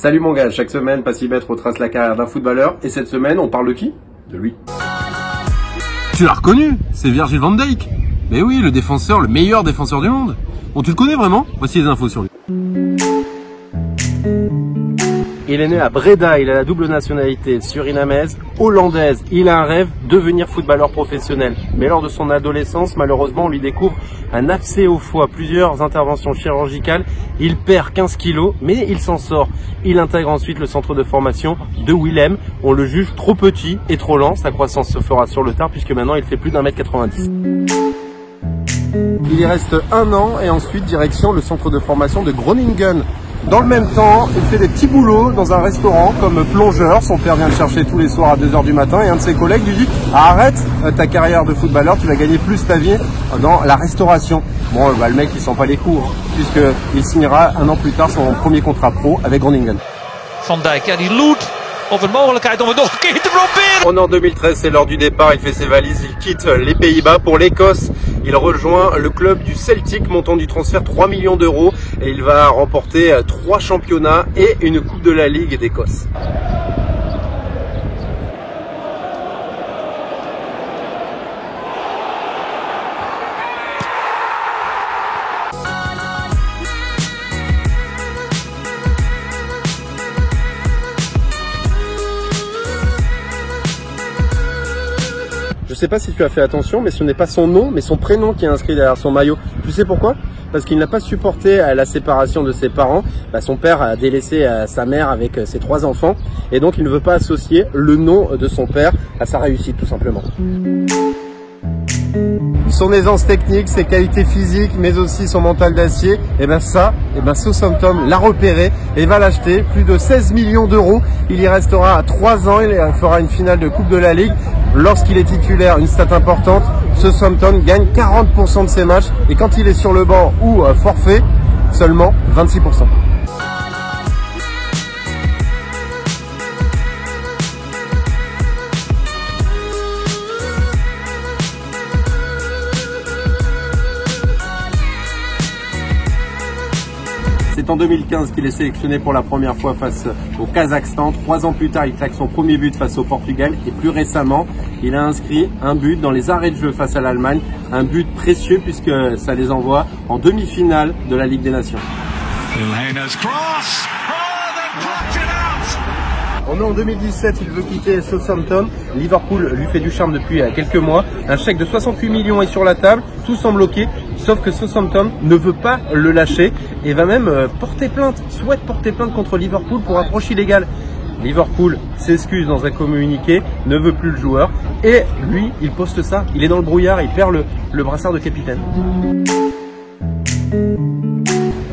Salut mon gars, chaque semaine, Passibet retrace la carrière d'un footballeur et cette semaine, on parle de qui? De lui. Tu l'as reconnu, c'est Virgil van Dijk. Mais oui, le défenseur, le meilleur défenseur du monde. Bon, tu le connais vraiment? Voici les infos sur lui. Il est né à Breda, il a la double nationalité surinamaise, hollandaise. Il a un rêve, devenir footballeur professionnel. Mais lors de son adolescence, malheureusement, on lui découvre un abcès au foie, plusieurs interventions chirurgicales. Il perd 15 kilos, mais il s'en sort. Il intègre ensuite le centre de formation de Willem. On le juge trop petit et trop lent. Sa croissance se fera sur le tard puisque maintenant il fait plus d'1m90. Il y reste 1 an et ensuite direction le centre de formation de Groningen. Dans le même temps, il fait des petits boulots dans un restaurant comme plongeur. Son père vient le chercher tous les soirs à 2 h du matin et un de ses collègues lui dit « Arrête ta carrière de footballeur, tu vas gagner plus ta vie dans la restauration. » Bon, le mec il sent pas les coups puisqu'il signera 1 an plus tard son premier contrat pro avec Groningen. Van Dijk, ja, die loert op een mogelijkheid om het nog een keer te proberen. En 2013, c'est l'heure du départ, il fait ses valises, il quitte les Pays-Bas pour l'Écosse. Il rejoint le club du Celtic, montant du transfert 3 millions d'euros et il va remporter 3 championnats et une coupe de la Ligue d'Écosse. Je sais pas si tu as fait attention, mais ce n'est pas son nom, mais son prénom qui est inscrit derrière son maillot. Tu sais pourquoi? Parce qu'il n'a pas supporté la séparation de ses parents. Son père a délaissé sa mère avec ses 3 enfants, et donc il ne veut pas associer le nom de son père à sa réussite, tout simplement. Son aisance technique, ses qualités physiques, mais aussi son mental d'acier, Southampton l'a repéré et va l'acheter. Plus de 16 millions d'euros. Il y restera à 3 ans. Il fera une finale de Coupe de la Ligue. Lorsqu'il est titulaire, une stat importante, Southampton gagne 40% de ses matchs. Et quand il est sur le banc ou forfait, seulement 26%. C'est en 2015 qu'il est sélectionné pour la première fois face au Kazakhstan. 3 ans plus tard, il claque son premier but face au Portugal. Et plus récemment, il a inscrit un but dans les arrêts de jeu face à l'Allemagne. Un but précieux puisque ça les envoie en demi-finale de la Ligue des Nations. On est en 2017, il veut quitter Southampton. Liverpool lui fait du charme depuis quelques mois. Un chèque de 68 millions est sur la table. Tout semble ok, sauf que Southampton ne veut pas le lâcher et va même souhaite porter plainte contre Liverpool pour approche illégale. Liverpool s'excuse dans un communiqué, ne veut plus le joueur. Et lui, il poste ça. Il est dans le brouillard, il perd le brassard de capitaine.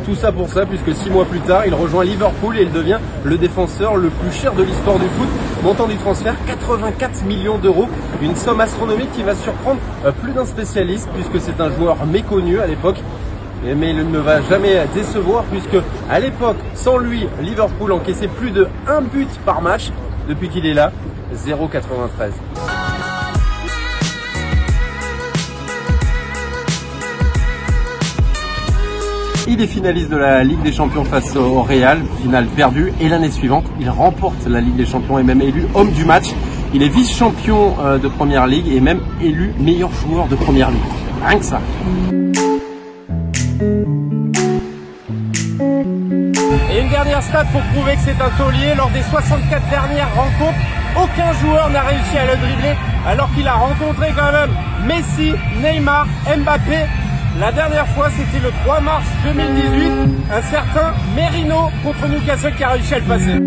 Tout ça pour ça, puisque 6 mois plus tard, il rejoint Liverpool et il devient le défenseur le plus cher de l'histoire du foot. Montant du transfert, 84 millions d'euros. Une somme astronomique qui va surprendre plus d'un spécialiste, puisque c'est un joueur méconnu à l'époque. Mais il ne va jamais décevoir, puisque à l'époque, sans lui, Liverpool encaissait plus de 1 but par match. Depuis qu'il est là, 0,93. Il est finaliste de la Ligue des Champions face au Real, finale perdue. Et l'année suivante, il remporte la Ligue des Champions et même élu homme du match. Il est vice-champion de Première Ligue et même élu meilleur joueur de Première Ligue. Rien que ça. Et une dernière stat pour prouver que c'est un taulier. Lors des 64 dernières rencontres, aucun joueur n'a réussi à le dribbler alors qu'il a rencontré quand même Messi, Neymar, Mbappé. La dernière fois, c'était le 3 mars 2018, un certain Merino contre Newcastle qui a réussi à le passer.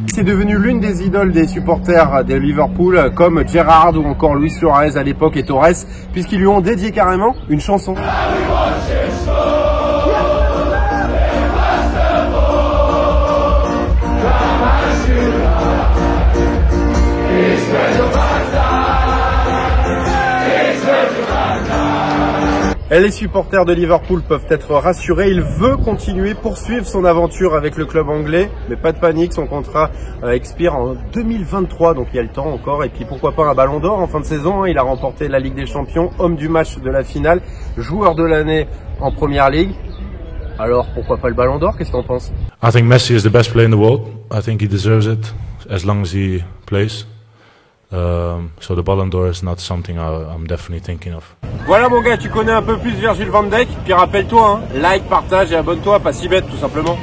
C'est devenu l'une des idoles des supporters de Liverpool, comme Gerrard ou encore Luis Suarez à l'époque et Torres, puisqu'ils lui ont dédié carrément une chanson. Les supporters de Liverpool peuvent être rassurés, il veut continuer, poursuivre son aventure avec le club anglais, mais pas de panique, son contrat expire en 2023, donc il y a le temps encore, et puis pourquoi pas un ballon d'or en fin de saison, il a remporté la Ligue des Champions, homme du match de la finale, joueur de l'année en Première Ligue. Alors pourquoi pas le Ballon d'Or? Qu'est-ce que t'en penses? I think Messi is the best player in the world. I think he deserves it as long as he plays. So the Ballon d'Or is not something I'm definitely thinking of. Voilà mon gars, tu connais un peu plus Virgil van Dijk. Puis rappelle-toi, hein, like, partage et abonne-toi, pas si bête tout simplement.